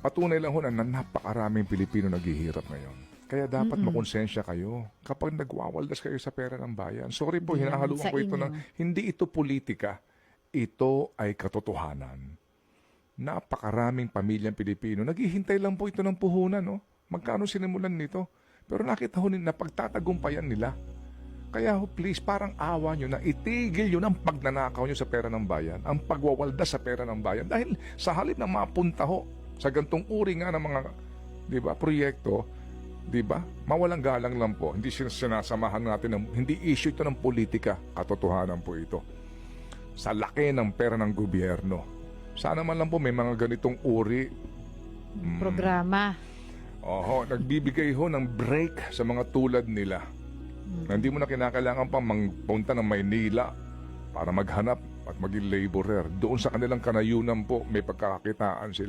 patunay lang ho na napakaraming Pilipino naghihirap ngayon. Kaya dapat makonsensya kayo kapag nagwawaldas kayo sa pera ng bayan. Sorry po, Hindi naman hinahaluan sa ko ito inyo. hindi ito politika. Ito ay katotohanan. Napakaraming pamilyang Pilipino. Naghihintay lang po ito ng puhunan. No? Magkano sinimulan nito? Pero nakita ho na pagtatagumpayan nila. Kaya ho, please, parang awa nyo na itigil yun ang pagnanakaw nyo sa pera ng bayan, ang pagwawaldas sa pera ng bayan. Dahil sa halip na mapunta ho sa gantong uri nga ng mga, di ba, proyekto, di ba, mawalang galang lang po. Hindi sinasamahan natin, hindi issue ito ng politika. Katotohanan po ito. Sa laki ng pera ng gobyerno. Sana man lang po may mga ganitong uri. Programa. Oho, nagbibigay ho ng break sa mga tulad nila. Na hindi mo na kinakailangan pang magpunta ng Maynila para maghanap at maging laborer. Doon sa kanilang kanayunan po, may pagkakakitaan sila.